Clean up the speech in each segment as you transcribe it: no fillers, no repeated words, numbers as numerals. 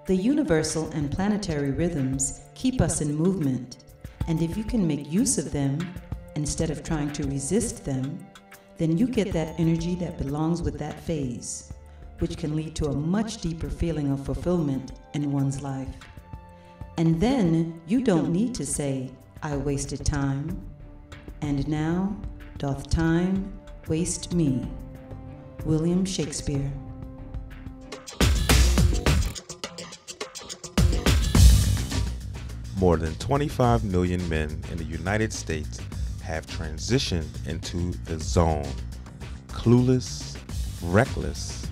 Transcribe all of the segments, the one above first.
The universal and planetary rhythms keep us in movement, and if you can make use of them, instead of trying to resist them, then you get that energy that belongs with that phase, which can lead to a much deeper feeling of fulfillment in one's life. And then you don't need to say, "I wasted time, and now doth time waste me." William Shakespeare. More than 25 million men in the United States have transitioned into the zone, clueless, reckless,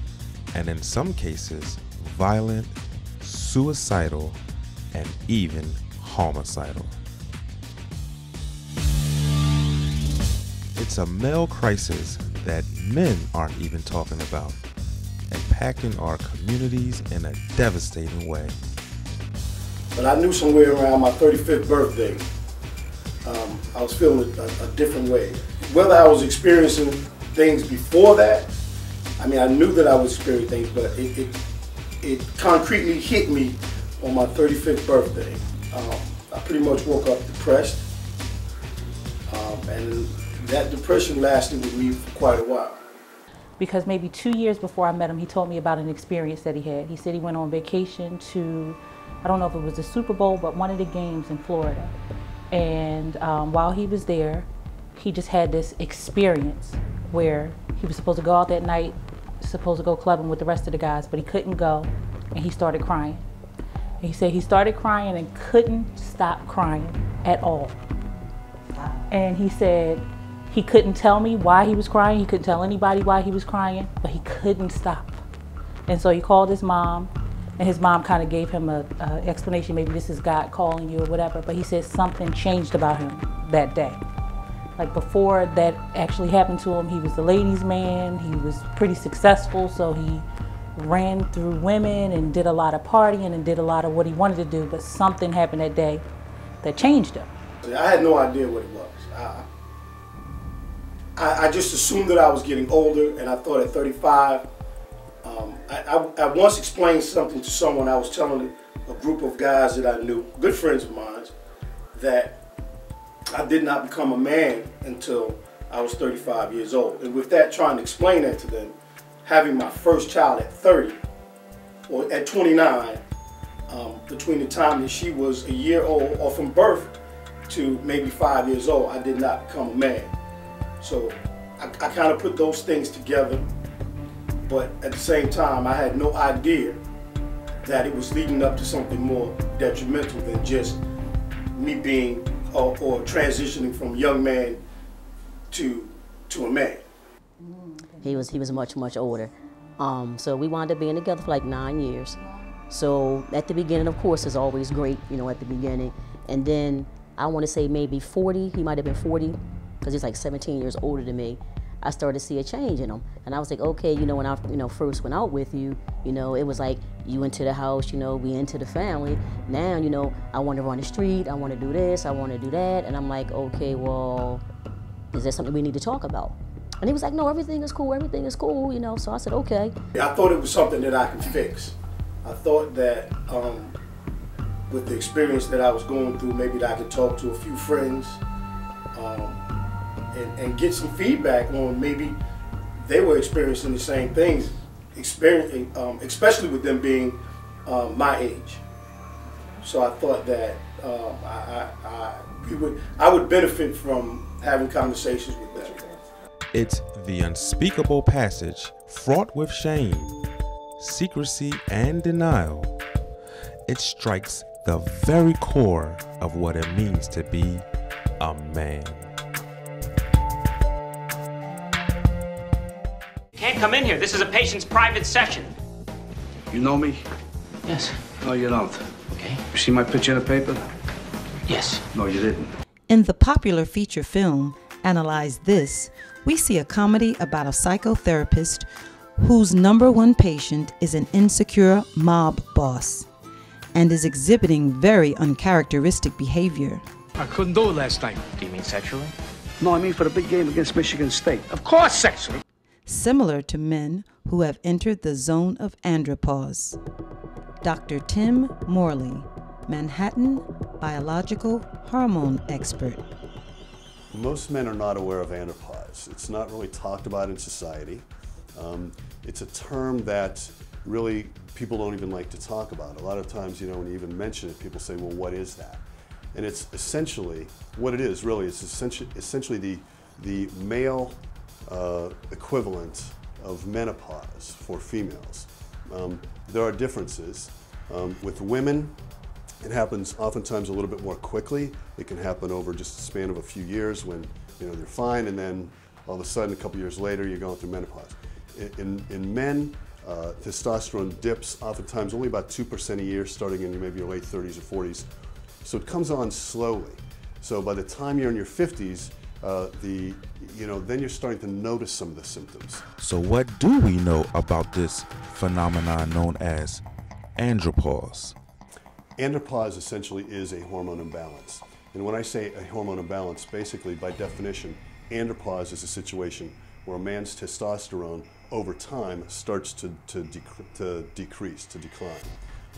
and in some cases, violent, suicidal, and even homicidal. It's a male crisis that men aren't even talking about, impacting our communities in a devastating way. But I knew somewhere around my 35th birthday, I was feeling a different way. Whether I was experiencing things before that, I mean, I knew that I was experiencing things, but it concretely hit me on my 35th birthday. I pretty much woke up depressed, and that depression lasted with me for quite a while. Because maybe 2 years before I met him, he told me about an experience that he had. He said he went on vacation to, I don't know if it was the Super Bowl, but one of the games in Florida. And while he was there, he just had this experience where he was supposed to go out that night, supposed to go clubbing with the rest of the guys, but he couldn't go, and he started crying. And he said he started crying and couldn't stop crying at all. And he said he couldn't tell me why he was crying, he couldn't tell anybody why he was crying, but he couldn't stop. And so he called his mom, and his mom kind of gave him an explanation, maybe this is God calling you or whatever, but he said something changed about him that day. Like before that actually happened to him, he was the ladies' man, he was pretty successful, so he ran through women and did a lot of partying and did a lot of what he wanted to do, but something happened that day that changed him. I had no idea what it was. I just assumed that I was getting older, and I thought at 35, I once explained something to someone. I was telling a group of guys that I knew, good friends of mine, that I did not become a man until I was 35 years old. And with that, trying to explain that to them, having my first child at 30, or at 29, between the time that she was a year old, or from birth to maybe 5 years old, I did not become a man. So I kind of put those things together, but at the same time, I had no idea that it was leading up to something more detrimental than just me being or transitioning from young man to a man. He was much older. So we wound up being together for like 9 years. So at the beginning, of course, it's always great, you know, at the beginning. And then I want to say maybe 40, he might have been 40, because he's like 17 years older than me. I started to see a change in him. And I was like, okay, you know, when I first went out with you, you know, it was like you into the house, you know, we into the family. Now, you know, I want to run the street, I want to do this, I want to do that. And I'm like, okay, well, is there something we need to talk about? And he was like, no, everything is cool, you know. So I said, okay. I thought it was something that I could fix. I thought that with the experience that I was going through, maybe that I could talk to a few friends and get some feedback on maybe they were experiencing the same things, especially with them being my age. So I thought that I would benefit from having conversations with them. It's the unspeakable passage fraught with shame, secrecy, and denial. It strikes the very core of what it means to be a man. Can't come in here. This is a patient's private session. You know me? Yes. No, you don't. Okay. You see my picture in the paper? Yes. No, you didn't. In the popular feature film, Analyze This, we see a comedy about a psychotherapist whose #1 patient is an insecure mob boss and is exhibiting very uncharacteristic behavior. I couldn't do it last night. Do you mean sexually? No, I mean for the big game against Michigan State. Of course sexually. Similar to men who have entered the zone of andropause. Dr. Tim Morley, Manhattan biological hormone expert. Most men are not aware of andropause. It's not really talked about in society. It's a term that really people don't even like to talk about. A lot of times, you know, when you even mention it, people say, well, what is that? And it's essentially, what it is really, it's essentially the male equivalent of menopause for females. There are differences. With women, it happens oftentimes a little bit more quickly. It can happen over just a span of a few years when, you know, they're fine, and then all of a sudden, a couple years later, you're going through menopause. In men, testosterone dips oftentimes only about 2% a year, starting in maybe your late 30s or 40s. So it comes on slowly. So by the time you're in your 50s, then you're starting to notice some of the symptoms. So what do we know about this phenomenon known as andropause? Andropause essentially is a hormone imbalance. And when I say a hormone imbalance, basically by definition, andropause is a situation where a man's testosterone over time starts to decrease, to decline.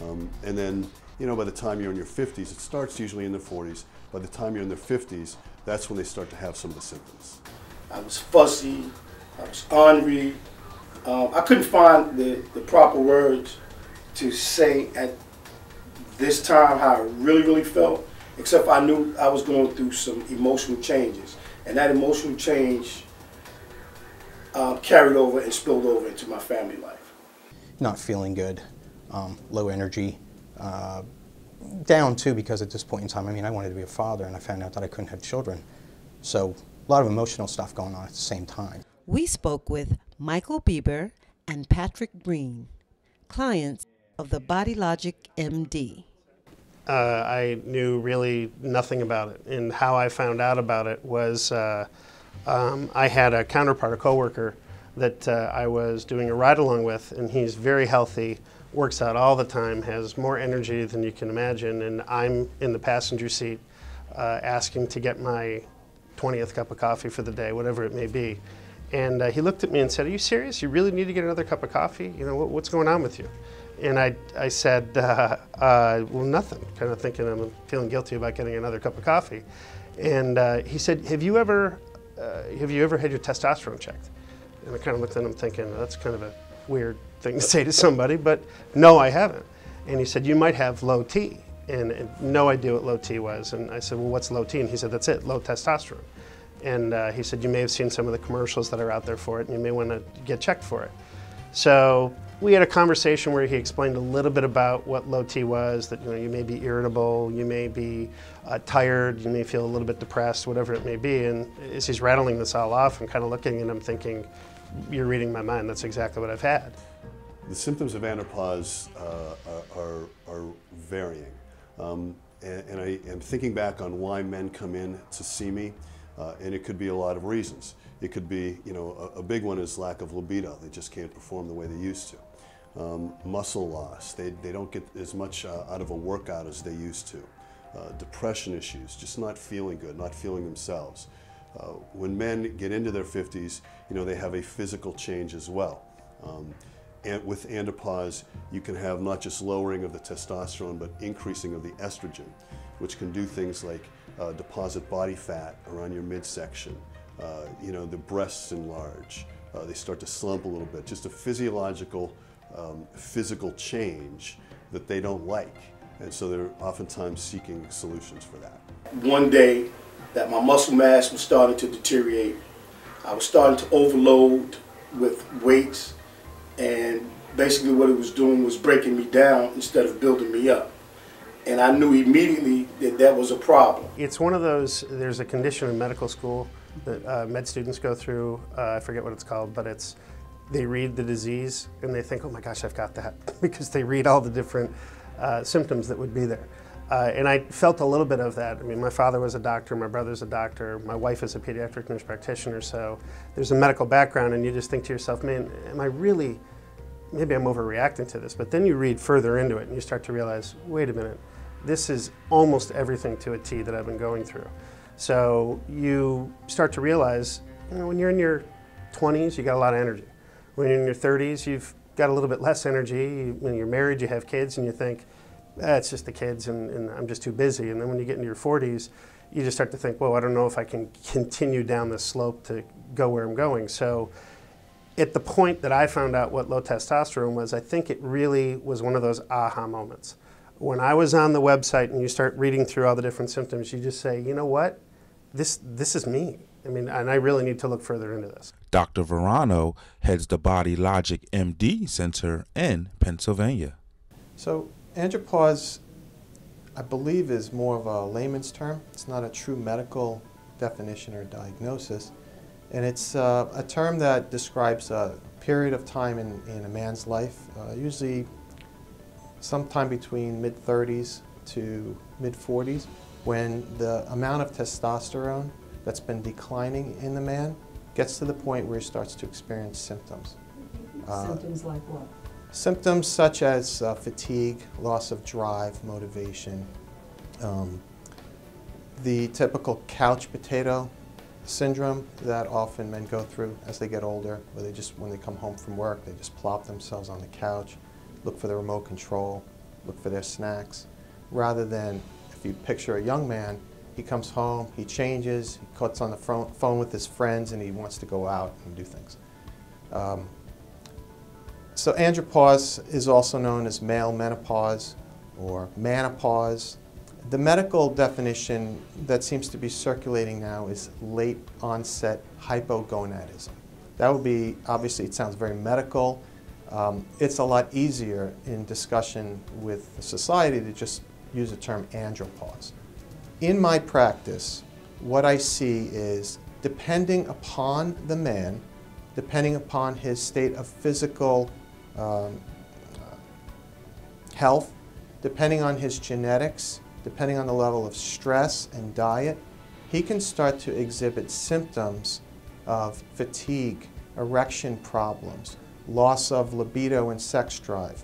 And then, you know, by the time you're in your 50s, it starts usually in the 40s. By the time you're in their 50s, that's when they start to have some of the symptoms. I was fussy, I was ornery. I couldn't find the proper words to say at this time how I really felt, except I knew I was going through some emotional changes. And that emotional change carried over and spilled over into my family life. Not feeling good, low energy, down too, because at this point in time, I mean, I wanted to be a father and I found out that I couldn't have children. So a lot of emotional stuff going on at the same time. We spoke with Michael Bieber and Patrick Green, clients of the Body Logic MD. I knew really nothing about it, and how I found out about it was I had a counterpart, a coworker, that I was doing a ride-along with, and he's very healthy, works out all the time, has more energy than you can imagine, and I'm in the passenger seat asking to get my 20th cup of coffee for the day, whatever it may be. And he looked at me and said, "Are you serious? You really need to get another cup of coffee? You know, what's going on with you?" And I said, well, nothing, kind of thinking I'm feeling guilty about getting another cup of coffee. And he said, have you ever had your testosterone checked? And I kind of looked at him thinking, that's kind of a weird thing to say to somebody, but no, I haven't. And he said, you might have low T. And no idea what low T was. And I said, well, what's low T? And he said, that's it, low testosterone. And he said, you may have seen some of the commercials that are out there for it, and you may want to get checked for it. So we had a conversation where he explained a little bit about what low T was, that you may be irritable, you may be tired, you may feel a little bit depressed, whatever it may be. And as he's rattling this all off, I'm kind of looking and I'm thinking, you're reading my mind, that's exactly what I've had. The symptoms of andropause are varying. And I am thinking back on why men come in to see me, and it could be a lot of reasons. It could be, a big one is lack of libido. They just can't perform the way they used to. Muscle loss. They don't get as much out of a workout as they used to. Depression issues, just not feeling good, not feeling themselves. When men get into their 50s, they have a physical change as well. And with andropause, you can have not just lowering of the testosterone, but increasing of the estrogen, which can do things like deposit body fat around your midsection. The breasts enlarge. They start to slump a little bit. Just a physiological, physical change that they don't like. And so they're oftentimes seeking solutions for that. One day that my muscle mass was starting to deteriorate, I was starting to overload with weights, and basically what it was doing was breaking me down instead of building me up. And I knew immediately that that was a problem. It's one of those, there's a condition in medical school that med students go through, I forget what it's called, but they read the disease and they think, oh my gosh, I've got that, because they read all the different symptoms that would be there. And I felt a little bit of that. I mean, my father was a doctor, my brother's a doctor, my wife is a pediatric nurse practitioner, so there's a medical background, and you just think to yourself, man, am I really, maybe I'm overreacting to this, but then you read further into it and you start to realize, wait a minute, this is almost everything to a T that I've been going through. So you start to realize, when you're in your 20s, you got a lot of energy. When you're in your 30s, you've got a little bit less energy. When you're married, you have kids, and you think, it's just the kids, and I'm just too busy. And then when you get into your 40s, you just start to think, well, I don't know if I can continue down this slope to go where I'm going. So at the point that I found out what low testosterone was, I think it really was one of those aha moments. When I was on the website and you start reading through all the different symptoms, you just say, you know what, this is me. I mean, and I really need to look further into this. Dr. Verano heads the Body Logic MD Center in Pennsylvania. So andropause, I believe, is more of a layman's term. It's not a true medical definition or diagnosis. And it's a term that describes a period of time in a man's life, usually sometime between mid-30s to mid-40s, when the amount of testosterone that's been declining in the man gets to the point where he starts to experience symptoms. Symptoms like what? Symptoms such as fatigue, loss of drive, motivation, the typical couch potato syndrome that often men go through as they get older, where they just, when they come home from work, they just plop themselves on the couch, look for the remote control, look for their snacks, rather than, if you picture a young man, he comes home, he changes, he cuts on the phone with his friends, and he wants to go out and do things. So andropause is also known as male menopause or menopause. The medical definition that seems to be circulating now is late onset hypogonadism. That would be, obviously it sounds very medical. It's a lot easier in discussion with society to just use the term andropause. In my practice, what I see is, depending upon the man, depending upon his state of physical health, depending on his genetics, depending on the level of stress and diet, he can start to exhibit symptoms of fatigue, erection problems, loss of libido and sex drive.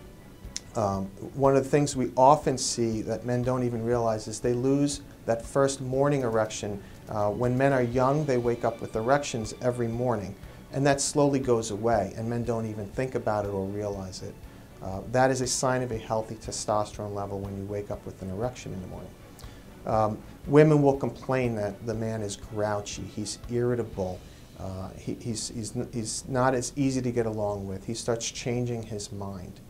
One of the things we often see that men don't even realize is they lose that first morning erection. When men are young, they wake up with erections every morning, and that slowly goes away, and men don't even think about it or realize it. That is a sign of a healthy testosterone level when you wake up with an erection in the morning. Women will complain that the man is grouchy, he's irritable, he's not as easy to get along with, he starts changing his mind.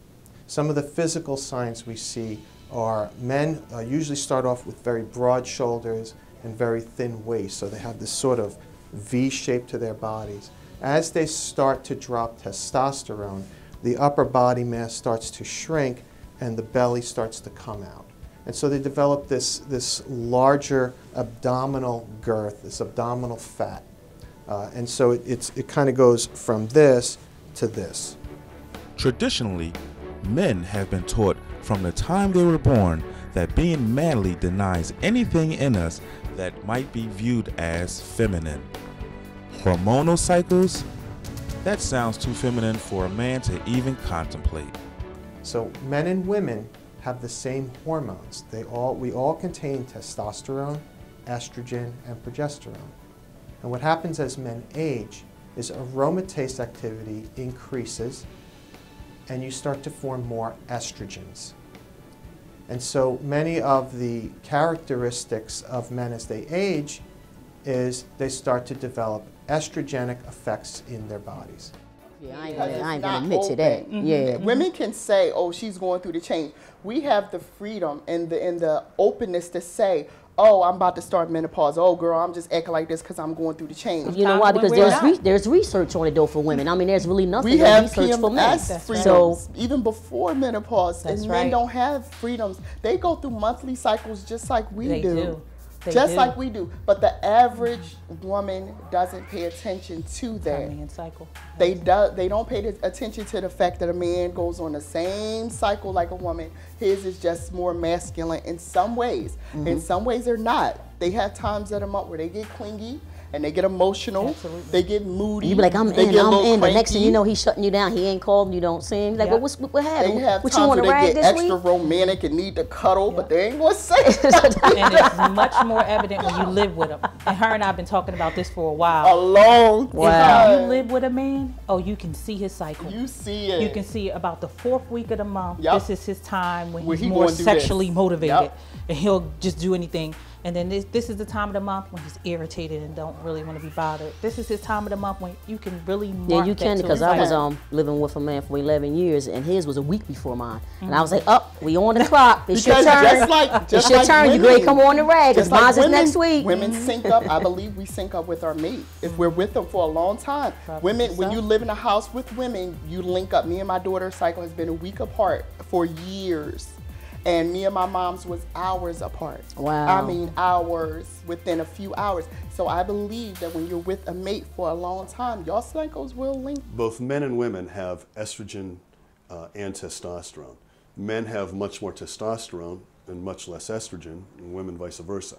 Some of the physical signs we see are men usually start off with very broad shoulders and very thin waist, so they have this sort of V shape to their bodies. As they start to drop testosterone, the upper body mass starts to shrink and the belly starts to come out. And so they develop this larger abdominal girth, this abdominal fat. And so it kind of goes from this to this. Traditionally, men have been taught from the time they were born that being manly denies anything in us that might be viewed as feminine. Hormonal cycles? That sounds too feminine for a man to even contemplate. So men and women have the same hormones. We all contain testosterone, estrogen, and progesterone. And what happens as men age is aromatase activity increases and you start to form more estrogens. And so many of the characteristics of men as they age is they start to develop estrogenic effects in their bodies. Yeah, I ain't gonna admit to that. Mm-hmm. Yeah. Women can say, oh, she's going through the change. We have the freedom and the openness to say, oh, I'm about to start menopause. Oh, girl, I'm just acting like this because I'm going through the change. You know why? Because there's research on it, though, for women. I mean, there's really nothing we have research for men. freedoms, so even before menopause. That's and right. men don't have freedoms. They go through monthly cycles just like we They do. Just like we do. But the average woman doesn't pay attention to that. Timing and cycle. They don't pay attention to the fact that a man goes on the same cycle like a woman. His is just more masculine in some ways. In some ways they're not. They have times of the month where they get clingy and they get emotional. Absolutely. They get moody. You be like, I'm they in, get a I'm little in. But next thing cranky. you know, he's shutting you down. He ain't calling, you don't see him. Like, Yep. well, what happened? They have What times you want where to rag they this get extra week? romantic and need to cuddle, but they ain't gonna say And it's much more evident when you live with them. And her and I have been talking about this for a while. a long Wow. time. If you live with a man, you can see his cycle. You see it. You can see about the 4th week of the month. Yep. This is his time when Where he's he more gonna do sexually this. motivated, Yep. and he'll just do anything. And then this is the time of the month when he's irritated and don't really want to be bothered. This is his time of the month when you can really mark Yeah, you that can, to because his I was life. living with a man for 11 years, and his was a week before mine. And I was like, we on the clock. It's your Because turn. It's your turn. You great, come on the rag, because just like mine's is women- next week. Women sync up. I believe we sync up with our mate if we're with them for a long time. Women, when you live in a house with women, you link up. Me and my daughter's cycle has been a week apart for years. And me and my mom's was hours apart. Wow. I mean, hours, within a few hours. So I believe that when you're with a mate for a long time, your cycles will link. Both men and women have estrogen and testosterone. Men have much more testosterone and much less estrogen, and women vice versa.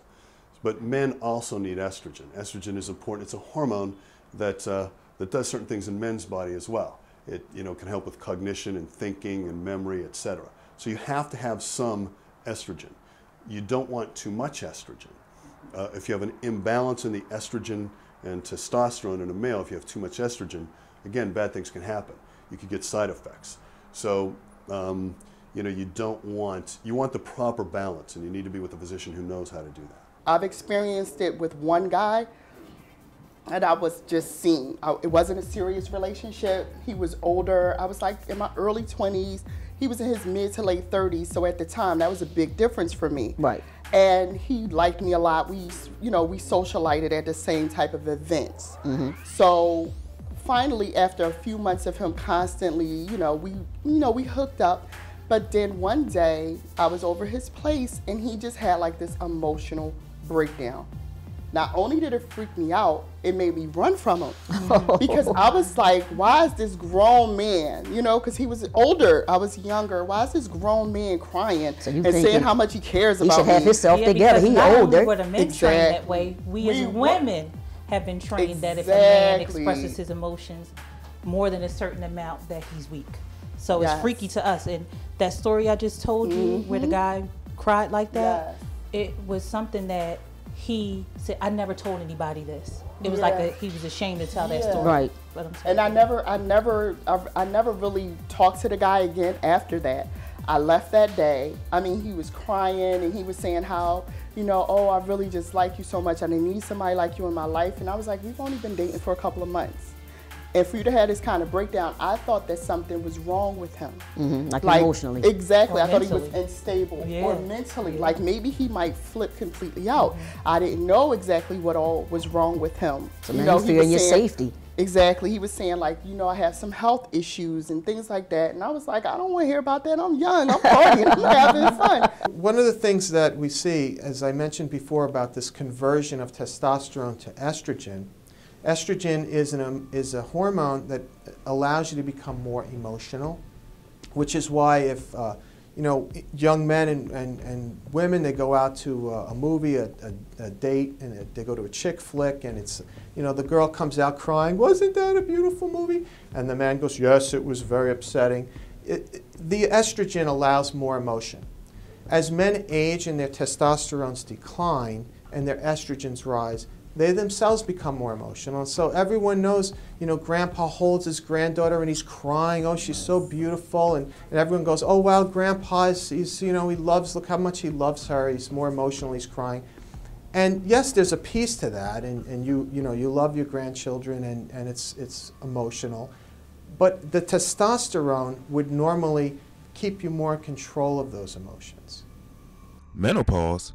But men also need estrogen. Estrogen is important. It's a hormone that, that does certain things in men's body as well. It can help with cognition and thinking and memory, etc. So you have to have some estrogen. You don't want too much estrogen. If you have an imbalance in the estrogen and testosterone in a male, if you have too much estrogen, again, bad things can happen. You could get side effects. So, you want the proper balance, and you need to be with a physician who knows how to do that. I've experienced it with one guy, and I was just seeing. It wasn't a serious relationship. He was older. I was like in my early 20s. He was in his mid to late 30s. So at the time, that was a big difference for me. Right. And he liked me a lot. We socialized at the same type of events. So finally, after a few months of him constantly, we hooked up. But then one day, I was over his place, and he just had like this emotional breakdown. Not only did it freak me out, it made me run from him. Because I was like, why is this grown man, because he was older, I was younger, why is this grown man crying and saying how much he cares about me? He should have himself together, he not older. Only were the men trained that way, we as women have been trained that if a man expresses his emotions more than a certain amount, that he's weak. So it's freaky to us. And that story I just told you, where the guy cried like that, it was something that he said, I never told anybody this. It was like he was ashamed to tell that story. Right. And I never really talked to the guy again after that. I left that day. I mean, he was crying and he was saying how, I really just like you so much. I didn't need somebody like you in my life. And I was like, we've only been dating for a couple of months. And for you to have this kind of breakdown, I thought that something was wrong with him. Like emotionally. Exactly. Or I thought he was mentally. unstable or mentally. Yeah. Like maybe he might flip completely out. I didn't know exactly what all was wrong with him. So now you're fearing your safety. Exactly. He was saying like, I have some health issues and things like that. And I was like, I don't want to hear about that. I'm young. I'm partying. I'm having fun. One of the things that we see, as I mentioned before, about this conversion of testosterone to estrogen, estrogen is a hormone that allows you to become more emotional, which is why if young men and women, they go out to a movie, a date, and they go to a chick flick, and it's the girl comes out crying, wasn't that a beautiful movie? And the man goes, yes, it was very upsetting. The estrogen allows more emotion. As men age and their testosterones decline and their estrogens rise, they themselves become more emotional. And so everyone knows, Grandpa holds his granddaughter and he's crying, oh, she's so beautiful. And everyone goes, oh, wow, Grandpa, he loves, look how much he loves her. He's more emotional, he's crying. And yes, there's a piece to that, and you love your grandchildren, and it's emotional. But the testosterone would normally keep you more in control of those emotions. Menopause?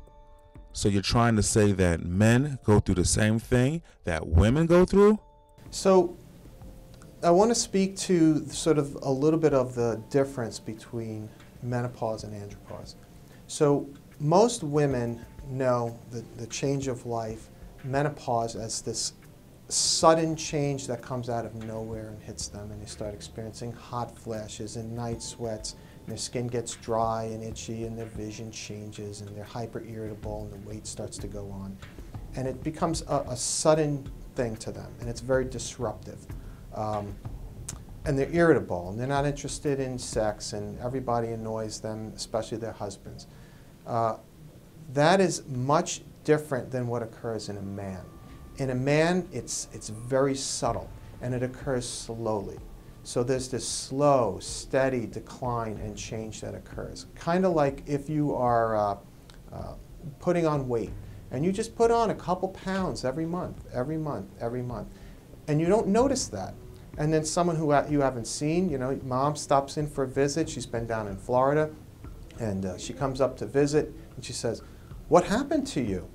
So you're trying to say that men go through the same thing that women go through? So I want to speak to sort of a little bit of the difference between menopause and andropause. So most women know the change of life, menopause, as this sudden change that comes out of nowhere and hits them, and they start experiencing hot flashes and night sweats, and their skin gets dry and itchy, and their vision changes, and they're hyper irritable, and the weight starts to go on. and it becomes a sudden thing to them, and it's very disruptive. And they're irritable, and they're not interested in sex, and everybody annoys them, especially their husbands. That is much different than what occurs in a man. In a man, it's very subtle, and it occurs slowly. So there's this slow, steady decline and change that occurs. Kind of like if you are putting on weight, and you just put on a couple pounds every month, every month, every month, and you don't notice that. And then someone who you haven't seen, you know, mom stops in for a visit, she's been down in Florida, and she comes up to visit, and she says, "What happened to you?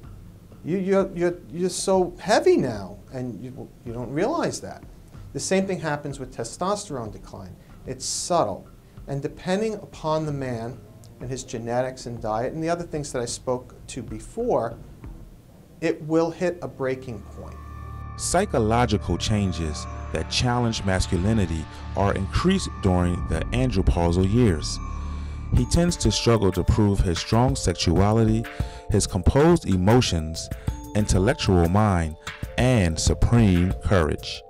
You're so heavy now," and you don't realize that. The same thing happens with testosterone decline. It's subtle, and depending upon the man and his genetics and diet and the other things that I spoke to before, it will hit a breaking point. Psychological changes that challenge masculinity are increased during the andropausal years. He tends to struggle to prove his strong sexuality, his composed emotions, intellectual mind, and supreme courage.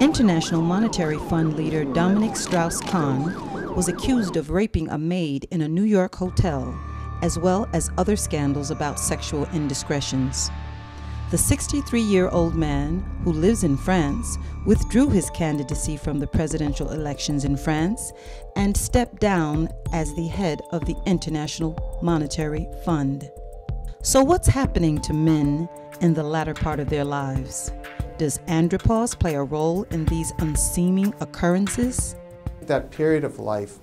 International Monetary Fund leader Dominic Strauss-Kahn was accused of raping a maid in a New York hotel, as well as other scandals about sexual indiscretions. The 63-year-old man, who lives in France, withdrew his candidacy from the presidential elections in France and stepped down as the head of the International Monetary Fund. So what's happening to men in the latter part of their lives? Does andropause play a role in these unseeming occurrences? That period of life,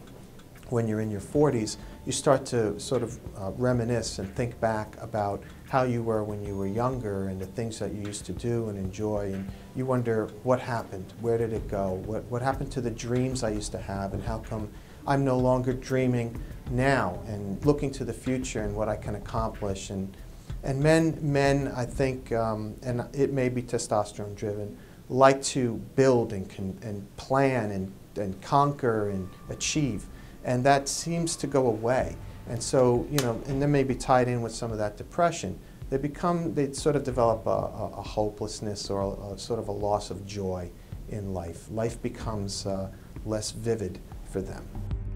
when you're in your 40s, you start to sort of reminisce and think back about how you were when you were younger and the things that you used to do and enjoy, and you wonder what happened, where did it go, what happened to the dreams I used to have, and how come I'm no longer dreaming now and looking to the future and what I can accomplish. And men, I think, and it may be testosterone driven, like to build and plan and conquer and achieve, and that seems to go away. And so, you know, and then maybe tied in with some of that depression, they sort of develop a hopelessness or a sort of a loss of joy in life. Life becomes less vivid for them.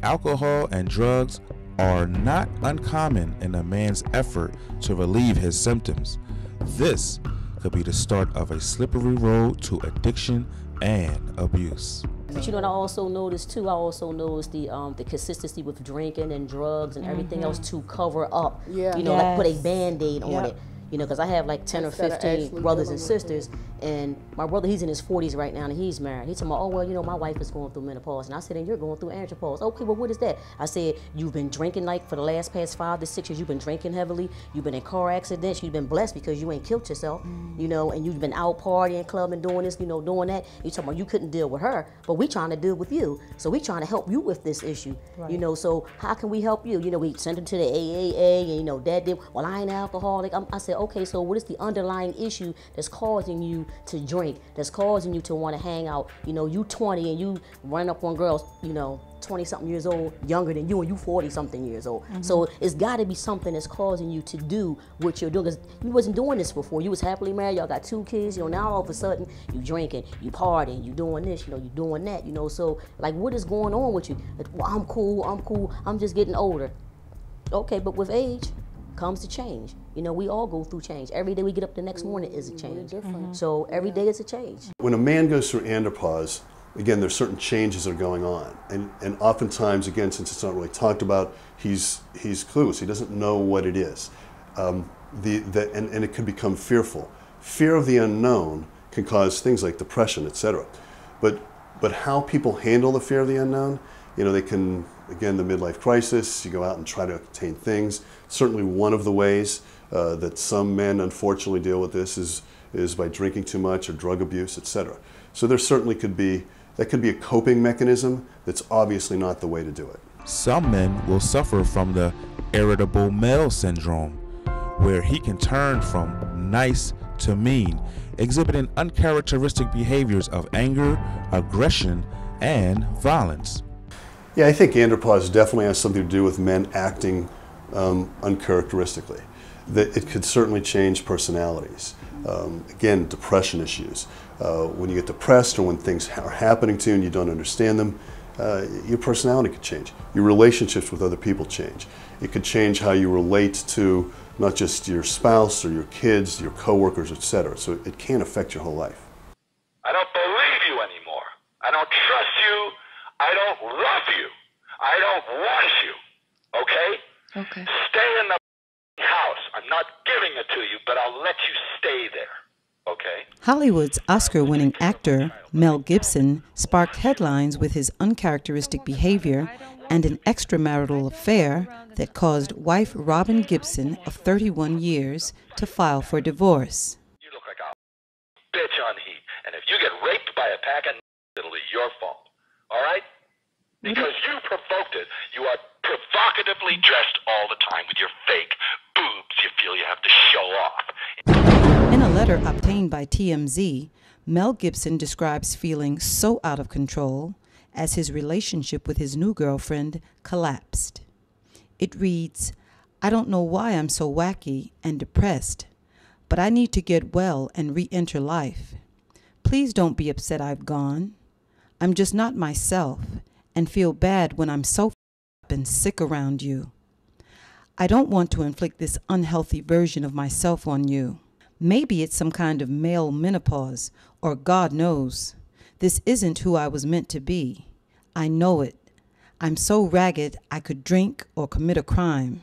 Alcohol and drugs are not uncommon in a man's effort to relieve his symptoms. This could be the start of a slippery road to addiction and abuse. But you know what I also noticed too? I also noticed the consistency with drinking and drugs and everything else to cover up. Yeah. You know, like put a Band-Aid on it. You know, because I have like 10 or 15 brothers and sisters, and my brother, he's in his 40s right now, and he's married. He told me, "Oh, well, you know, my wife is going through menopause." And I said, "And you're going through andropause." "Okay, well, what is that?" I said, "You've been drinking like for the past 5 to 6 years. You've been drinking heavily. You've been in car accidents. You've been blessed because you ain't killed yourself, you know, and you've been out partying, clubbing, doing this, you know, doing that. You talking about you couldn't deal with her, but we trying to deal with you. So we trying to help you with this issue, you know, so how can we help you? You know, we sent him to the AAA, and, you know, Dad did, well, I ain't alcoholic." I said, "Okay, so what is the underlying issue that's causing you to drink, that's causing you to want to hang out? You know, you 20 and you run up on girls, you know, 20-something years old, younger than you, and you 40-something years old. So it's got to be something that's causing you to do what you're doing, because you wasn't doing this before. You was happily married, y'all got 2 kids, you know, now all of a sudden you drinking, you partying, you doing this, you know, you doing that, you know, so like what is going on with you? Like, well, I'm cool, I'm just getting older." Okay, but with age comes the change. You know, we all go through change. Every day we get up the next morning is a change. So every day is a change. When a man goes through andropause, again, there's certain changes that are going on. And oftentimes, again, since it's not really talked about, he's clueless. He doesn't know what it is. And it can become fearful. Fear of the unknown can cause things like depression, etc. But how people handle the fear of the unknown, you know, they can, again, the midlife crisis, you go out and try to obtain things. Certainly one of the ways that some men unfortunately deal with this is by drinking too much or drug abuse, etc. So there certainly could be a coping mechanism that's obviously not the way to do it. Some men will suffer from the irritable male syndrome, where he can turn from nice to mean, exhibiting uncharacteristic behaviors of anger, aggression, and violence. Yeah, I think andropause definitely has something to do with men acting uncharacteristically. that it could certainly change personalities. Again, depression issues. When you get depressed or when things are happening to you and you don't understand them, your personality could change. Your relationships with other people change. It could change how you relate to not just your spouse or your kids, your coworkers, etc. So it can affect your whole life. I don't believe you anymore. I don't trust you. I don't love you. I don't want you. Okay? Okay. Stay in the house. I'm not giving it to you, but I'll let you stay there. Okay? Hollywood's Oscar-winning actor Mel Gibson sparked headlines with his uncharacteristic behavior and an extramarital affair that caused wife Robin Gibson of 31 years to file for divorce. You look like a bitch on heat, and if you get raped by a pack of it'll be your fault. All right? Because you provoked it. You are provocatively dressed all the time with your fake boobs you feel you have to show off. In a letter obtained by TMZ, Mel Gibson describes feeling so out of control as his relationship with his new girlfriend collapsed. It reads, "I don't know why I'm so wacky and depressed, but I need to get well and re-enter life. Please don't be upset I've gone. I'm just not myself and feel bad when I'm so f***ed and sick around you. I don't want to inflict this unhealthy version of myself on you. Maybe it's some kind of male menopause, or God knows. This isn't who I was meant to be. I know it. I'm so ragged I could drink or commit a crime.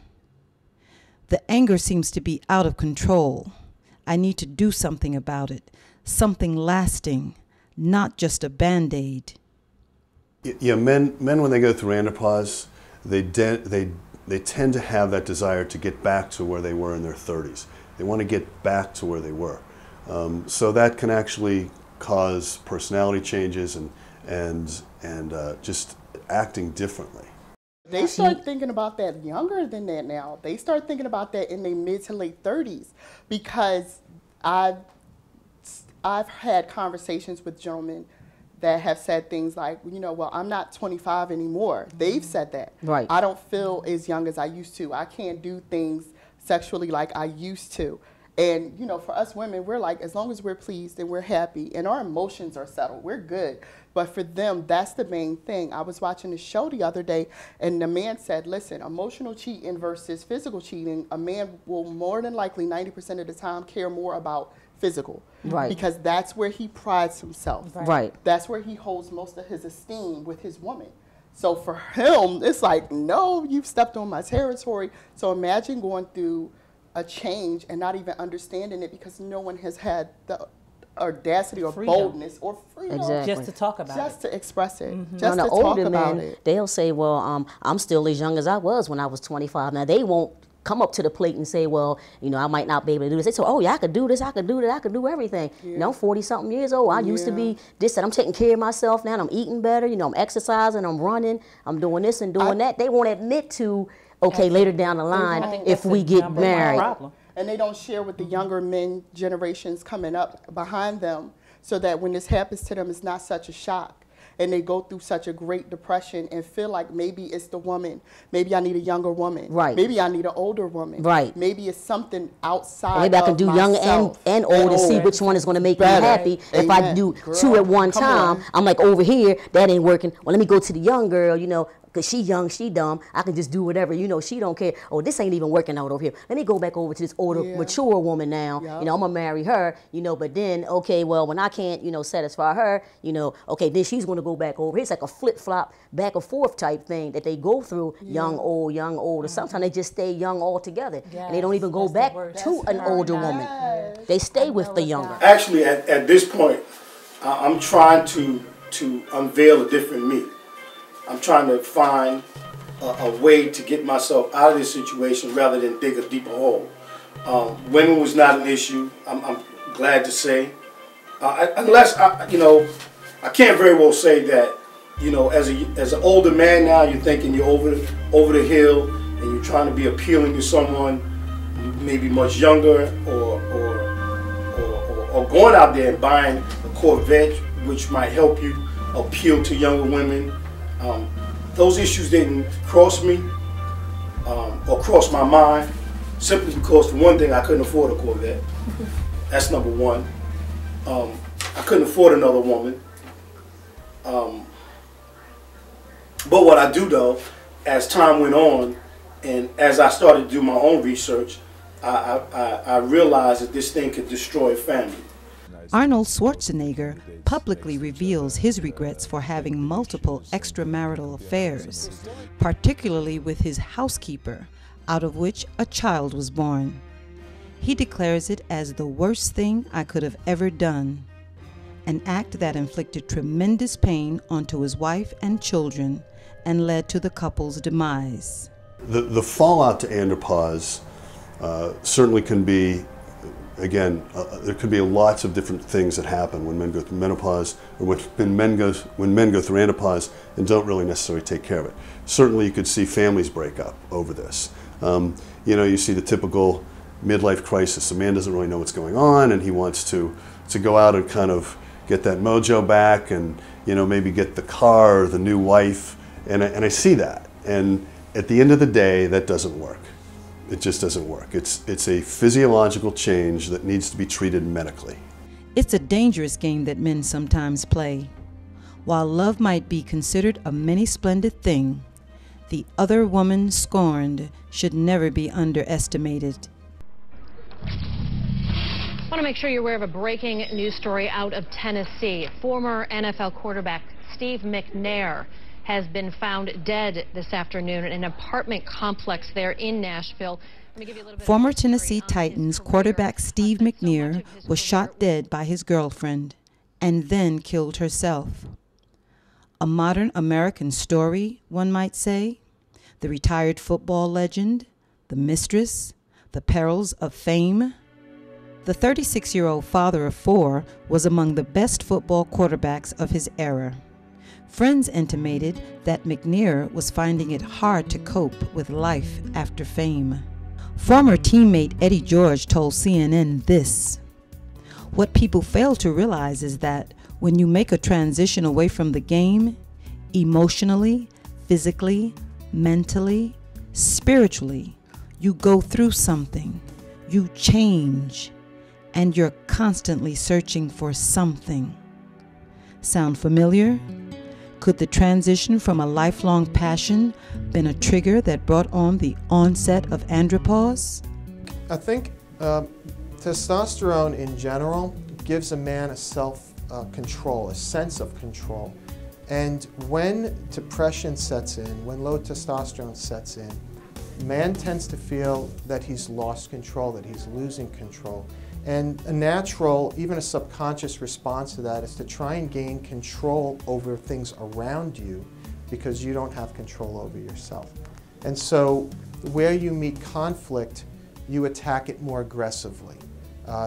The anger seems to be out of control. I need to do something about it, something lasting, not just a Band-Aid." Yeah, men when they go through andropause, they tend to have that desire to get back to where they were in their 30s. They want to get back to where they were. So that can actually cause personality changes and just acting differently. They start thinking about that younger than that now. They start thinking about that in their mid to late 30s, because I've had conversations with gentlemen that have said things like, you know, well, I'm not 25 anymore. They've said that. Right. I don't feel as young as I used to. I can't do things sexually like I used to. And, you know, for us women, we're like, as long as we're pleased and we're happy and our emotions are settled, we're good. But for them, that's the main thing. I was watching a show the other day, and the man said, listen, emotional cheating versus physical cheating, a man will more than likely 90% of the time care more about physical. Right. Because that's where he prides himself. Right. That's where he holds most of his esteem with his woman. So for him, it's like, no, you've stepped on my territory. So imagine going through a change and not even understanding it because no one has had the audacity or boldness or freedom just to talk about just to express it, Mm-hmm. just to talk about it. They'll say, well, I'm still as young as I was when I was 25. Now, they won't come up to the plate and say, well, you know, I might not be able to do this. They say, oh, yeah, I could do this, I could do that, I could do everything. Yeah. You know, I'm 40-something years old. I used to be this, that I'm taking care of myself now, and I'm eating better, you know, I'm exercising, I'm running, I'm doing this and doing that. They won't admit to, okay, later down the line, if we get married. And they don't share with the younger men generations coming up behind them, so that when this happens to them, it's not such a shock. And they go through such a great depression and feel like maybe it's the woman. Maybe I need a younger woman. Right. Maybe I need an older woman. Right. Maybe it's something outside. Or maybe I can do young and old and see which one is going to make me happy. Amen. If I do two at one time, I'm like, over here, that ain't working. Well, let me go to the young girl, you know, because she young, she dumb. I can just do whatever, you know, she don't care. Oh, this ain't even working out over here. Let me go back over to this older, mature woman now. Yep. You know, I'm going to marry her, you know, but then, okay, well, when I can't, you know, satisfy her, you know, okay, then she's going to go back over here. It's like a flip-flop, back and forth type thing that they go through, young, old, or sometimes they just stay young altogether. Yes. And they don't even go back to an older woman. They stay with the younger. Actually, at this point, I'm trying to unveil a different me. I'm trying to find a way to get myself out of this situation rather than dig a deeper hole. Women was not an issue, I'm glad to say. Unless, you know, I can't very well say that, you know, as an older man now, you're thinking you're over the hill and you're trying to be appealing to someone maybe much younger or going out there and buying a Corvette, which might help you appeal to younger women. Those issues didn't cross me or cross my mind. simply because, for one thing, I couldn't afford a Corvette. That's number one. I couldn't afford another woman. But what I do, though, as time went on, and as I started to do my own research, I realized that this thing could destroy a family. Arnold Schwarzenegger publicly reveals his regrets for having multiple extramarital affairs, particularly with his housekeeper, out of which a child was born. He declares it as the worst thing I could have ever done, an act that inflicted tremendous pain onto his wife and children and led to the couple's demise. The fallout to ANDROPAUSE certainly can be, again, there could be lots of different things that happen when men go through menopause, or when men go through ANDROPAUSE and don't really necessarily take care of it. Certainly you could see families break up over this. You know, you see the typical midlife crisis. A man doesn't really know what's going on, and he wants to go out and kind of get that mojo back, and you know, maybe get the car or the new wife, and I see that. And at the end of the day, that doesn't work. It just doesn't work. It's a physiological change that needs to be treated medically. It's a dangerous game that men sometimes play. While love might be considered a many splendid thing, the other woman scorned should never be underestimated. I want to make sure you're aware of a breaking news story out of Tennessee. Former NFL quarterback Steve McNair has been found dead this afternoon in an apartment complex there in Nashville. Former Tennessee Titans quarterback Steve McNair was shot dead by his girlfriend and then killed herself. A modern American story, one might say. The retired football legend, the mistress, the perils of fame. The 36-year-old father of four was among the best football quarterbacks of his era. Friends intimated that McNair was finding it hard to cope with life after fame. Former teammate Eddie George told CNN this: "What people fail to realize is that when you make a transition away from the game, emotionally, physically, mentally, spiritually, you go through something, you change, and you're constantly searching for something." Sound familiar? Could the transition from a lifelong passion been a trigger that brought on the onset of andropause? I think testosterone in general gives a man a self-control, a sense of control. And when depression sets in, when low testosterone sets in, man tends to feel that he's lost control, that he's losing control. And a natural, even a subconscious response to that is to try and gain control over things around you because you don't have control over yourself. And so where you meet conflict, you attack it more aggressively.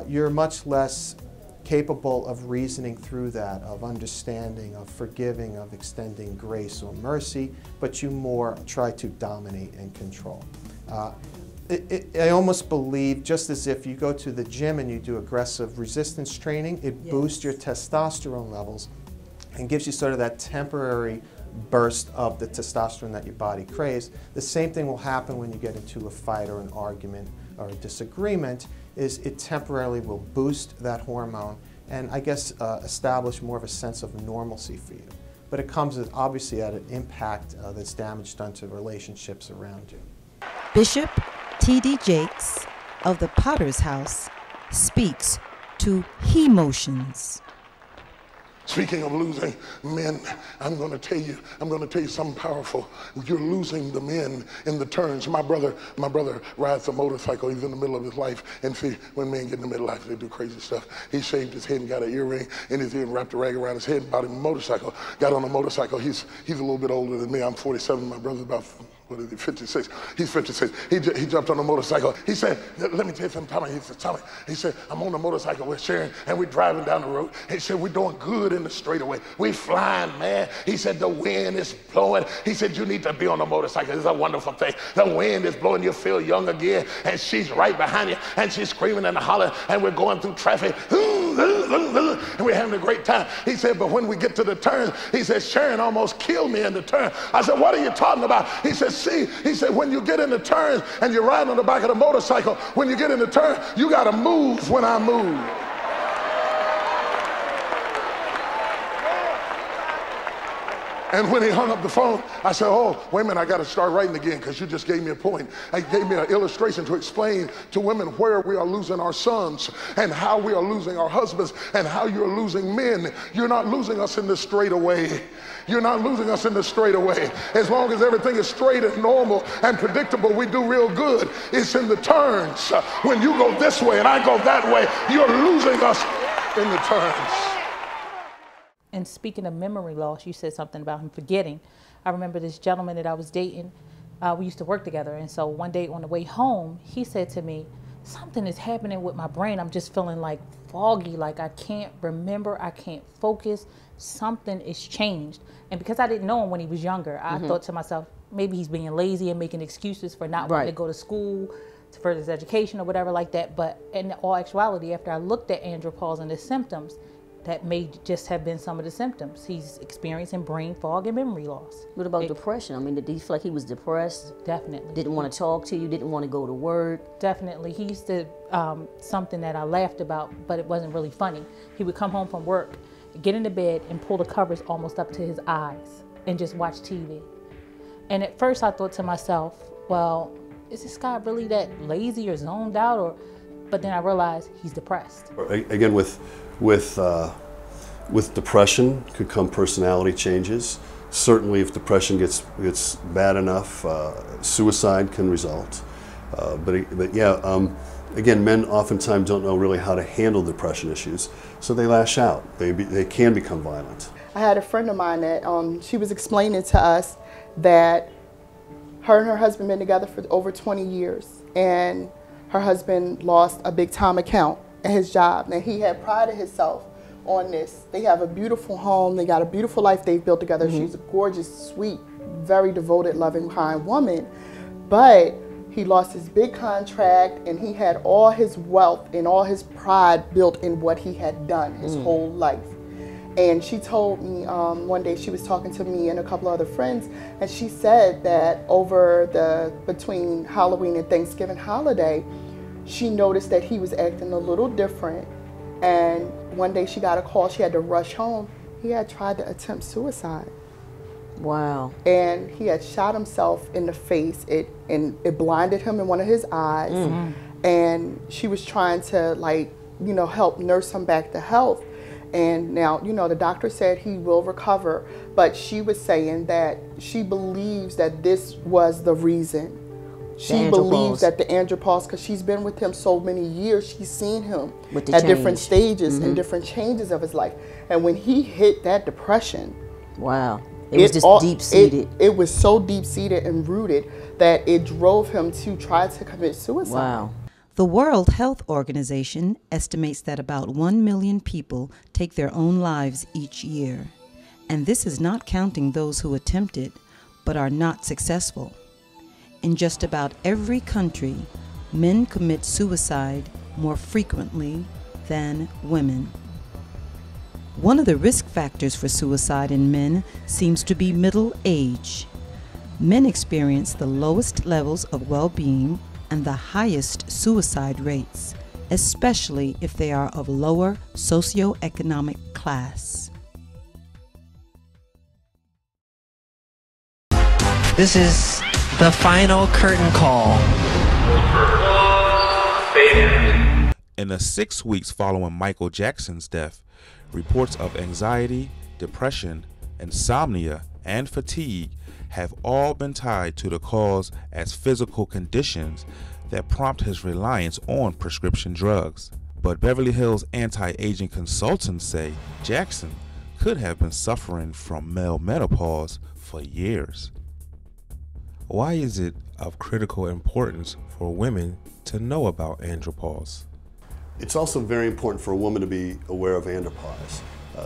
You're much less capable of reasoning through that, of understanding, of forgiving, of extending grace or mercy, but you more try to dominate and control. I almost believe, just as if you go to the gym and you do aggressive resistance training, it boosts your testosterone levels and gives you sort of that temporary burst of the testosterone that your body craves. The same thing will happen when you get into a fight or an argument or a disagreement, is it temporarily will boost that hormone and I guess establish more of a sense of normalcy for you. But it comes obviously at an impact that's damage done to relationships around you. Bishop T.D. Jakes of the Potter's House speaks to he-motions. Speaking of losing men, I'm going to tell you something powerful. You're losing the men in the turns. My brother rides a motorcycle. He's in the middle of his life. And see, when men get in the middle of life, they do crazy stuff. He shaved his head and got an earring in his ear and wrapped a rag around his head and bought him a motorcycle. Got on a motorcycle. He's a little bit older than me. I'm 47. My brother's about 56. He's 56. He jumped on a motorcycle. He said, "Let me tell you something, Tommy." He said, "Tommy," he said, "I'm on the motorcycle with Sharon and we're driving down the road." He said, "We're doing good in the straightaway. We're flying, man." He said, "The wind is blowing." He said, "You need to be on the motorcycle. It's a wonderful thing. The wind is blowing. You feel young again." And she's right behind you and she's screaming and hollering and we're going through traffic. Ooh, and we're having a great time. He said, but when we get to the turn, he said, Sharon almost killed me in the turn. I said, what are you talking about? He said, see, he said, when you get in the turns and you're riding on the back of the motorcycle, when you get in the turn, you got to move when I move. And when he hung up the phone, I said, oh, wait a minute, I got to start writing again because you just gave me a point. He gave me an illustration to explain to women where we are losing our sons and how we are losing our husbands and how you're losing men. You're not losing us in the straightaway. You're not losing us in the straightaway. As long as everything is straight and normal and predictable, we do real good. It's in the turns. When you go this way and I go that way, you're losing us in the turns. And speaking of memory loss, you said something about him forgetting. I remember this gentleman that I was dating, we used to work together, and so one day on the way home, he said to me, something is happening with my brain. I'm just feeling like foggy, like I can't remember, I can't focus, something is changed. And because I didn't know him when he was younger, I thought to myself, maybe he's being lazy and making excuses for not wanting to go to school, to further his education or whatever like that. But in all actuality, after I looked at andropause and his symptoms, that may just have been some of the symptoms. He's experiencing brain fog and memory loss. What about depression? I mean, did he feel like he was depressed? Definitely. Didn't want to talk to you, didn't want to go to work? Definitely. He used to, something that I laughed about, but it wasn't really funny. He would come home from work, get into bed and pull the covers almost up to his eyes and just watch TV. And at first I thought to myself, well, is this guy really that lazy or zoned out? But then I realized he's depressed. Again, with depression could come personality changes. Certainly if depression gets bad enough, suicide can result. But yeah, again, men oftentimes don't know really how to handle depression issues, so they lash out. They can become violent. I had a friend of mine that she was explaining to us that her and her husband been together for over 20 years, and her husband lost a big time account at his job. Now he had prided himself on this. They have a beautiful home, they got a beautiful life they've built together. She's a gorgeous, sweet, very devoted, loving, kind woman. But he lost his big contract and he had all his wealth and all his pride built in what he had done his whole life. And she told me one day, she was talking to me and a couple of other friends, and she said that between Halloween and Thanksgiving holiday, she noticed that he was acting a little different. And one day she got a call, she had to rush home. He had tried to attempt suicide. Wow. And he had shot himself in the face. It blinded him in one of his eyes. And she was trying to help nurse him back to health. And now, the doctor said he will recover, but she was saying that she believes that this was the reason. She believes that the andropause, because she's been with him so many years, she's seen him at different stages and different changes of his life. And when he hit that depression, wow, it was just deep-seated. It was so deep-seated and rooted that it drove him to try to commit suicide. Wow. The World Health Organization estimates that about 1 million people take their own lives each year. And this is not counting those who attempt it, but are not successful. In just about every country, men commit suicide more frequently than women. One of the risk factors for suicide in men seems to be middle age. Men experience the lowest levels of well-being and the highest suicide rates, especially if they are of lower socioeconomic class. This is the final curtain call. In the 6 weeks following Michael Jackson's death, reports of anxiety, depression, insomnia, and fatigue have all been tied to the cause as physical conditions that prompt his reliance on prescription drugs. But Beverly Hills anti-aging consultants say Jackson could have been suffering from male menopause for years. Why is it of critical importance for women to know about andropause? It's also very important for a woman to be aware of andropause,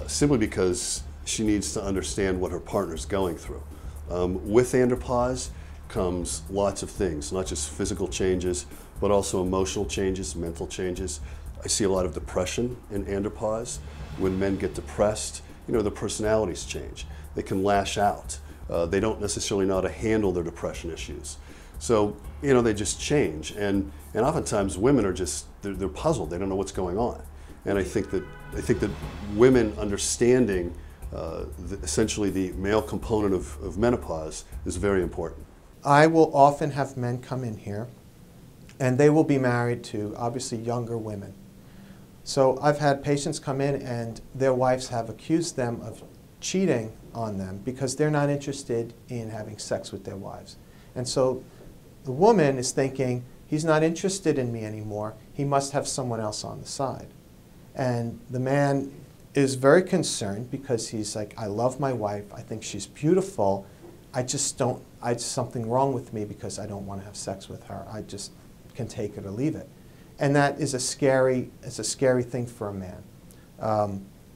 simply because she needs to understand what her partner's going through. With andropause comes lots of things, not just physical changes, but also emotional changes, mental changes. I see a lot of depression in andropause. When men get depressed, you know, their personalities change. They can lash out. They don't necessarily know how to handle their depression issues. So, you know, they just change. And oftentimes women are just, they're puzzled. They don't know what's going on. And I think that women understanding essentially the male component of menopause is very important. I will often have men come in here, and they will be married to obviously younger women. So I've had patients come in and their wives have accused them of cheating on them because they're not interested in having sex with their wives. And so the woman is thinking, he's not interested in me anymore, he must have someone else on the side. And the man is very concerned because he's like, I love my wife, I think she's beautiful, something wrong with me because I don't want to have sex with her. I just can take it or leave it. And that is a scary thing for a man.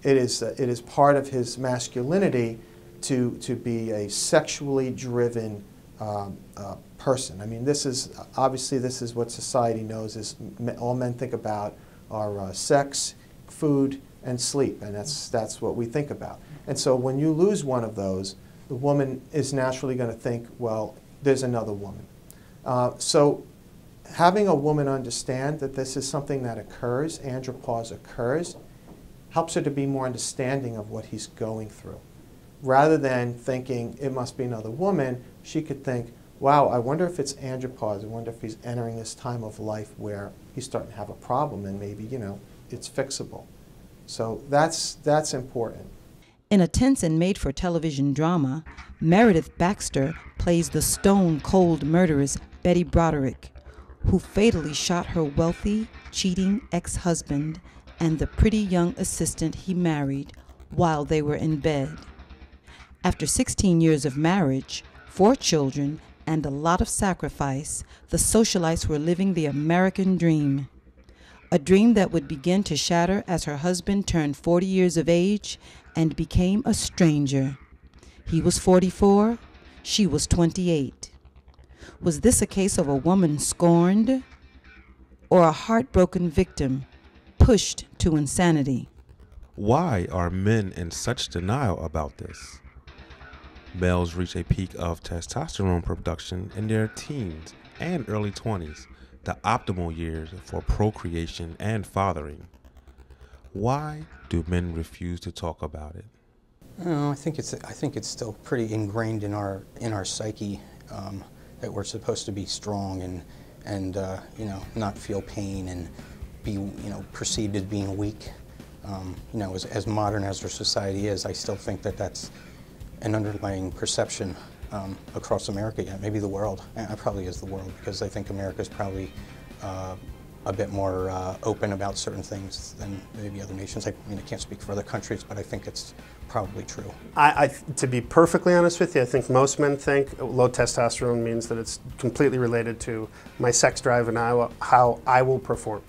It is part of his masculinity to be a sexually driven person. I mean, this is what society knows is all men think about are sex, food, and sleep, and that's what we think about. And so when you lose one of those, the woman is naturally going to think, well, there's another woman. So having a woman understand that this is something that occurs, andropause occurs, helps her to be more understanding of what he's going through. Rather than thinking it must be another woman, she could think, wow, I wonder if it's andropause. I wonder if he's entering this time of life where he's starting to have a problem and maybe, you know, it's fixable. So that's important. In a tense and made-for-television drama, Meredith Baxter plays the stone-cold murderess Betty Broderick, who fatally shot her wealthy, cheating ex-husband and the pretty young assistant he married while they were in bed. After 16 years of marriage, 4 children, and a lot of sacrifice, the socialites were living the American dream. A dream that would begin to shatter as her husband turned 40 years of age and became a stranger. He was 44, she was 28. Was this a case of a woman scorned or a heartbroken victim pushed to insanity? Why are men in such denial about this? Males reach a peak of testosterone production in their teens and early 20s, the optimal years for procreation and fathering. Why do men refuse to talk about it? I think it's still pretty ingrained in our psyche that we're supposed to be strong and you know, not feel pain and be, you know, perceived as being weak. You know, as modern as our society is, I still think that that's an underlying perception across America, yeah, maybe the world. Probably is the world, because I think America is probably a bit more open about certain things than maybe other nations. I mean, I can't speak for other countries, but I think it's probably true. To be perfectly honest with you, I think most men think low testosterone means that it's completely related to my sex drive and how I will perform.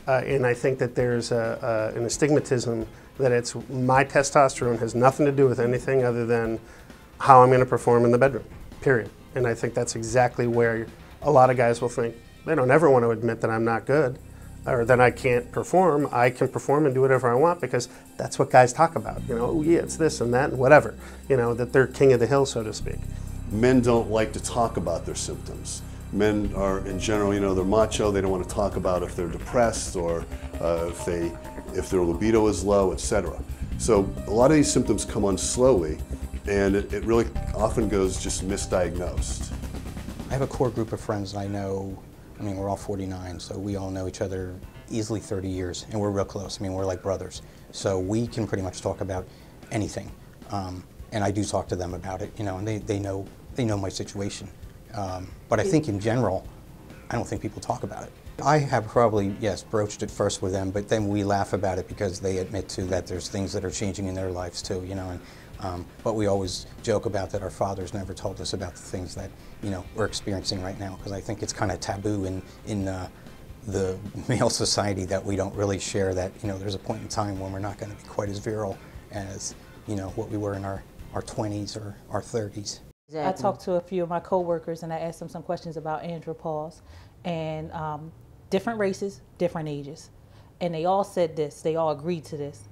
And I think that there's an astigmatism that it's my testosterone has nothing to do with anything other than how I'm going to perform in the bedroom, period. And I think that's exactly where a lot of guys will think, they don't ever want to admit that I'm not good or that I can't perform. I can perform and do whatever I want because that's what guys talk about. You know, oh yeah, it's this and that and whatever. You know, that they're king of the hill, so to speak. Men don't like to talk about their symptoms. Men are, in general, you know, they're macho. They don't want to talk about if they're depressed or if their libido is low, etc. So a lot of these symptoms come on slowly, and it really often goes just misdiagnosed. I have a core group of friends I know. I mean, we're all 49, so we all know each other easily 30 years, and we're real close. I mean, we're like brothers. So we can pretty much talk about anything. And I do talk to them about it, you know, and they know my situation. But I think in general, I don't think people talk about it. I have probably, yes, broached it first with them, but then we laugh about it because they admit to that there's things that are changing in their lives too, you know. And, but we always joke about that our fathers never told us about the things that, you know, we're experiencing right now, because I think it's kind of taboo in the male society that we don't really share that, you know, there's a point in time when we're not going to be quite as virile as, you know, what we were in our 20s or our 30s. Exactly. I talked to a few of my coworkers and I asked them some questions about andropause and different races, different ages. and they all said this, they all agreed to this.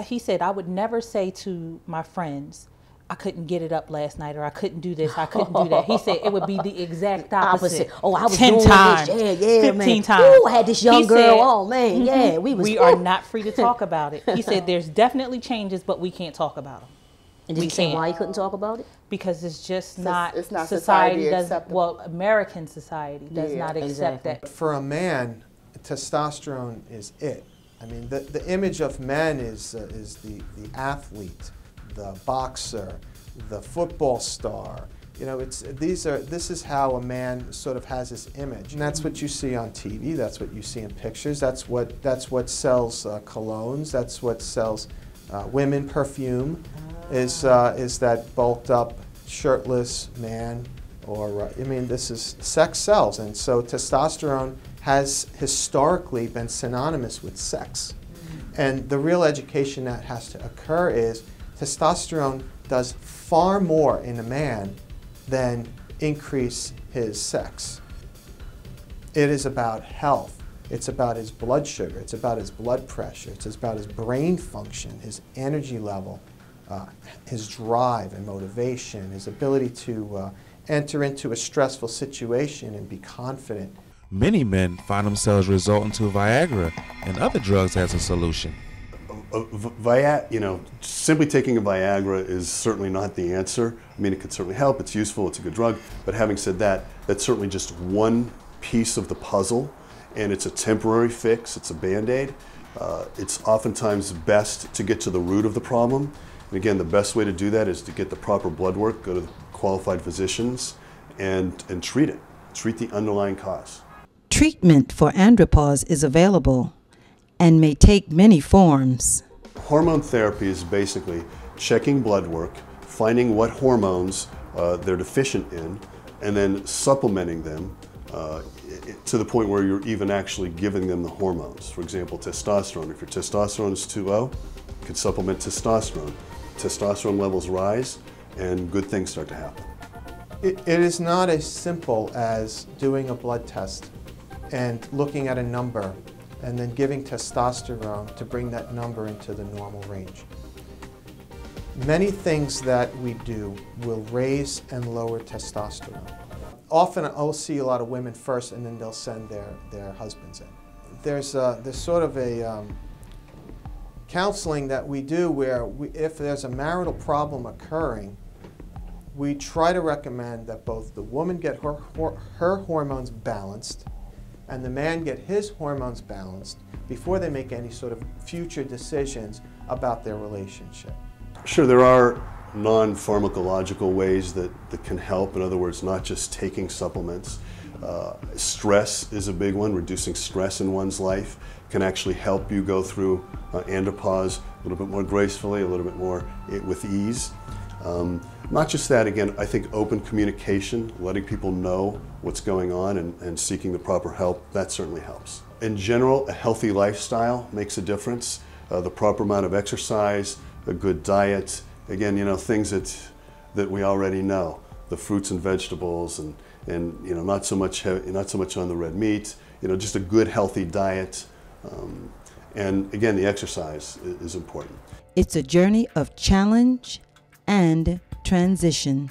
He said, I would never say to my friends, I couldn't get it up last night, or I couldn't do this, I couldn't do that. He said it would be the exact opposite. Oh, I was 10 doing times, this. Yeah, 15 man. times. Ooh, I had this young girl. Oh man, yeah, we are not free to talk about it. He said there's definitely changes, but we can't talk about them. And did he say why he couldn't talk about it? Because it's just It's not, not society society does, acceptable. well, American society does not accept that. For a man, testosterone is it. I mean, the image of men is the athlete, the boxer, the football star. You know, this is how a man sort of has his image, and that's what you see on TV. That's what you see in pictures. That's what sells colognes. That's what sells women perfume. Is that bulked up, shirtless man, or I mean, this is sex sells, and so testosterone has historically been synonymous with sex. And the real education that has to occur is testosterone does far more in a man than increase his sex. It is about health. It's about his blood sugar. It's about his blood pressure. It's about his brain function, his energy level, his drive and motivation, his ability to enter into a stressful situation and be confident. Many men find themselves resorting to Viagra and other drugs as a solution. Simply taking a Viagra is certainly not the answer. I mean, it could certainly help, it's useful, it's a good drug, but having said that, that's certainly just one piece of the puzzle, and it's a temporary fix, it's a Band-Aid. It's oftentimes best to get to the root of the problem, and again, the best way to do that is to get the proper blood work, go to qualified physicians, and treat it. Treat the underlying cause. Treatment for andropause is available and may take many forms. Hormone therapy is basically checking blood work, finding what hormones they're deficient in, and then supplementing them to the point where you're even actually giving them the hormones. For example, testosterone. If your testosterone is too low, you can supplement testosterone. Testosterone levels rise, and good things start to happen. It is not as simple as doing a blood test and looking at a number and then giving testosterone to bring that number into the normal range. Many things that we do will raise and lower testosterone. Often I'll see a lot of women first and then they'll send their husbands in. There's sort of a counseling that we do where if there's a marital problem occurring, we try to recommend that both the woman get her hormones balanced and the man get his hormones balanced before they make any sort of future decisions about their relationship. Sure, there are non-pharmacological ways that can help. In other words, not just taking supplements. Stress is a big one. Reducing stress in one's life can actually help you go through andropause a little bit more gracefully, a little bit more with ease. Not just that, again, I think open communication, letting people know what's going on and seeking the proper help, that certainly helps. In general, a healthy lifestyle makes a difference. The proper amount of exercise, a good diet, again, things that we already know. The fruits and vegetables and not so much on the red meat, just a good healthy diet. And again, the exercise is important. It's a journey of challenge and transition.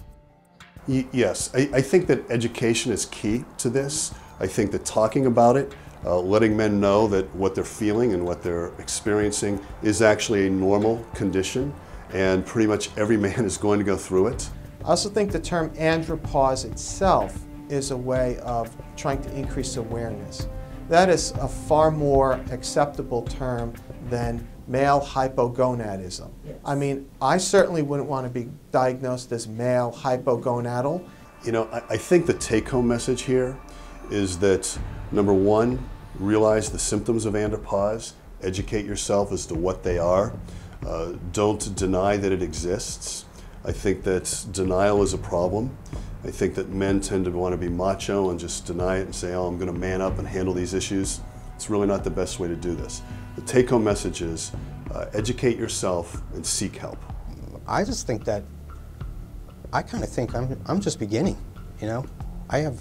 Yes, I think that education is key to this. I think that talking about it, letting men know that what they're feeling and what they're experiencing is actually a normal condition, and pretty much every man is going to go through it. I also think the term andropause itself is a way of trying to increase awareness. That is a far more acceptable term than male hypogonadism. Yes. I mean, I certainly wouldn't want to be diagnosed as male hypogonadal. I think the take-home message here is that, number one, realize the symptoms of andropause, educate yourself as to what they are. Don't deny that it exists. I think that denial is a problem. I think that men tend to want to be macho and just deny it and say, oh, I'm going to man up and handle these issues. It's really not the best way to do this. The take-home message is educate yourself and seek help. I just think that, I kind of think I'm just beginning, I have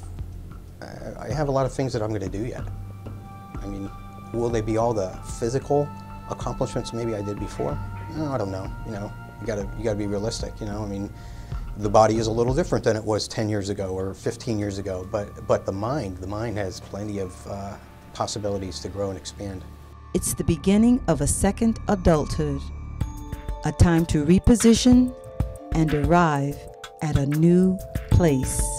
a lot of things that I'm going to do yet. I mean, Will they be all the physical accomplishments maybe I did before? No, I don't know. You know, you gotta be realistic. You know, I mean, the body is a little different than it was 10 years ago or 15 years ago, but the mind has plenty of possibilities to grow and expand. It's the beginning of a second adulthood, a time to reposition and arrive at a new place.